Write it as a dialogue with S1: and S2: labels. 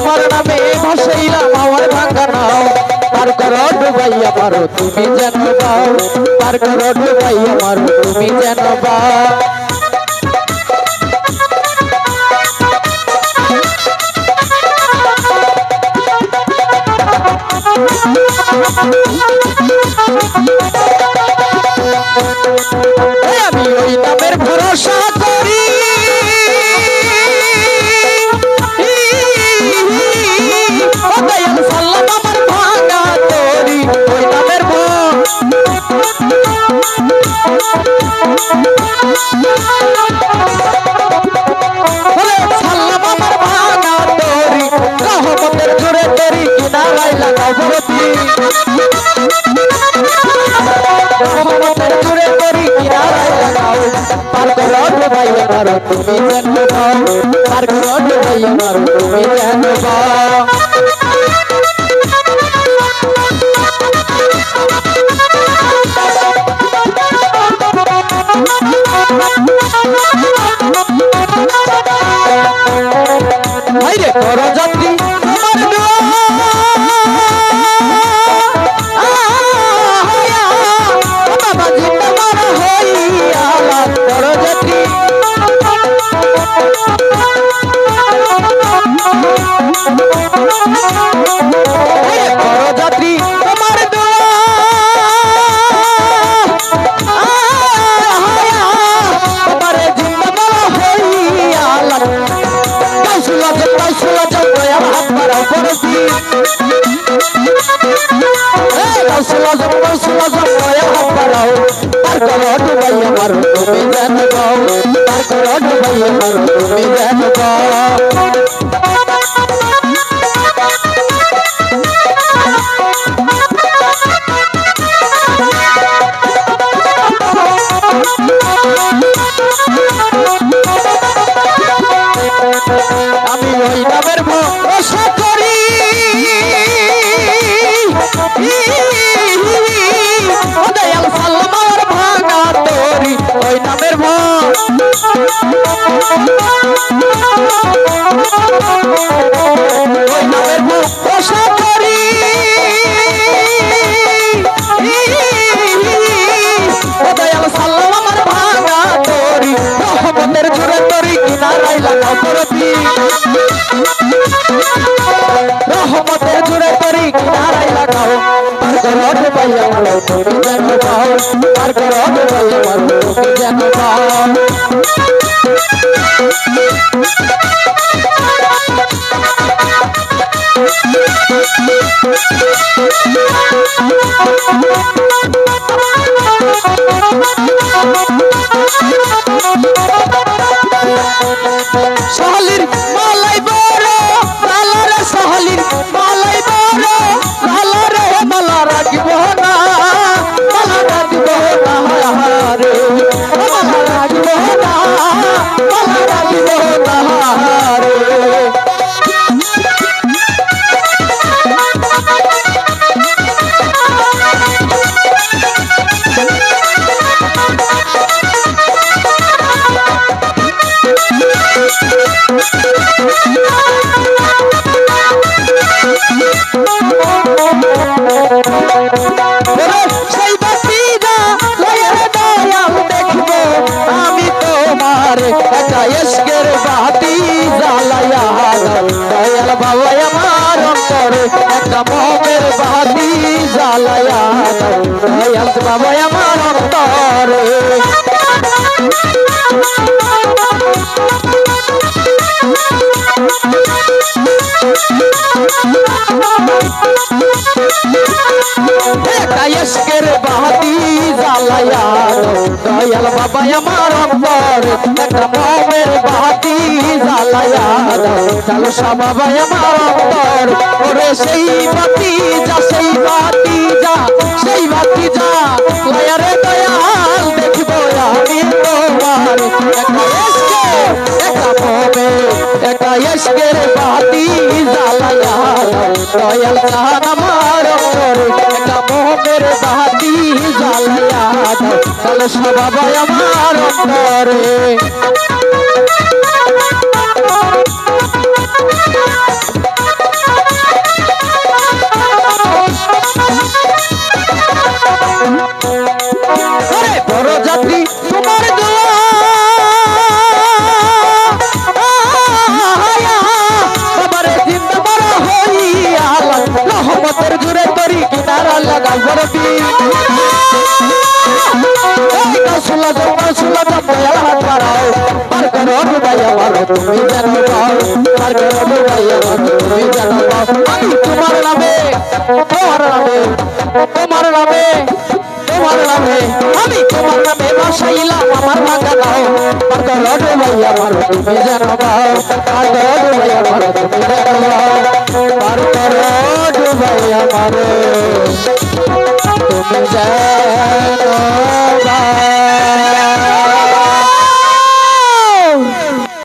S1: তোমার নামে ভাসাইলাম আমার ভাঙা নাও পার করো ডুবাইয়া মারো তুমি যেন পাও পার করো ডুবাইয়া মারো তুমি যেন পাও আমি ওই নামের ভরসা করি সাল্লাম আমার ভাঙা তরি ওই নামের সাল্লাম আমার ভাঙা তরি রহমতের জোরে তরি কিনারায় লাগাও প্রতি রহমতের জোরে তরি কিনারায় লাগাও পার করো ডুবাইয়া মারো তুমি যেন পাও পার করো ডুবাইয়া মারো তুমি যেন পাও ভাইরে করো যাত্রী বাবা জিন্দা মারা হইয়া করো যাত্রী করো যাত্রী তোমার তোমারে জিন্দা মারা হইয়া কাউসুলা জয় হাত বাড়াও করছি কাউসুলা জয় হাত বাড়াও পার করো ডুবাইয়া মারো তুমি যেন পাও পার করো ডুবাইয়া মারো তুমি যেন পাও আমি ওই নামের ভরসা করি দয়াল সাল্লাম আমার ভাঙা তরি ওই নামের ওই নামের ভরসা করি দয়াল সাল্লাম আমার ভাঙা তরি রহমতের জোরে তরি কিনারায় লাগাও প্রতি রহমতের জোরে তরি কিনারায় লাগাও পার করো ডুবাইয়া মারো তুমি যেন পাও পার করো ডুবাইয়া মারো তুমি যেন পাও সহলির মালাই বড় ভালো রে সহলির মালাই বড় ভালো রে মালা রাখিব না মালা রাখিব না রে মালা রাখিব না মালা রাখিব না রে সেই বাতিরা দয়াল দেখব আমি তোমার একটা ইশকের বাতি জ্বালায়া দয়াল বাবা আমার অন্তরে একটা মোমের বাতি জ্বালায়া দয়াল বাবা আমার অন্তরে ইশকের বাতি জ্বালায়া দয়াল বাবা আমার অন্তর একটা মোমের বাতি জ্বালায়া জালসা বাবা আমার অন্তর ওরে সেই বাতি যা সেই বাতি যা সেই বাতি যা লয়ারে দয়াল দেখব আমি তোমার একটা মোমে একটা ইশকের বাতি জ্বালায়া দয়াল জাহান আমার অন্তরে একটা মোমের বাতি জ্বালায়া জালসা বাবা আমার অন্তরে তুমি জানো পাও পার করো ডুবাই আমার তুমি জানো পাও আমি তোমার নামে তোমার নামে তোমার নামে তোমার নামে আমি তোমার নামে বসাইলাম আমার ভাঙা নাও পার করো ডুবাই আমার তুমি জানো পাও পার করো ডুবাই আমার তুমি জানো পাও পার করো ডুবাই আমার তুমি জানো পাও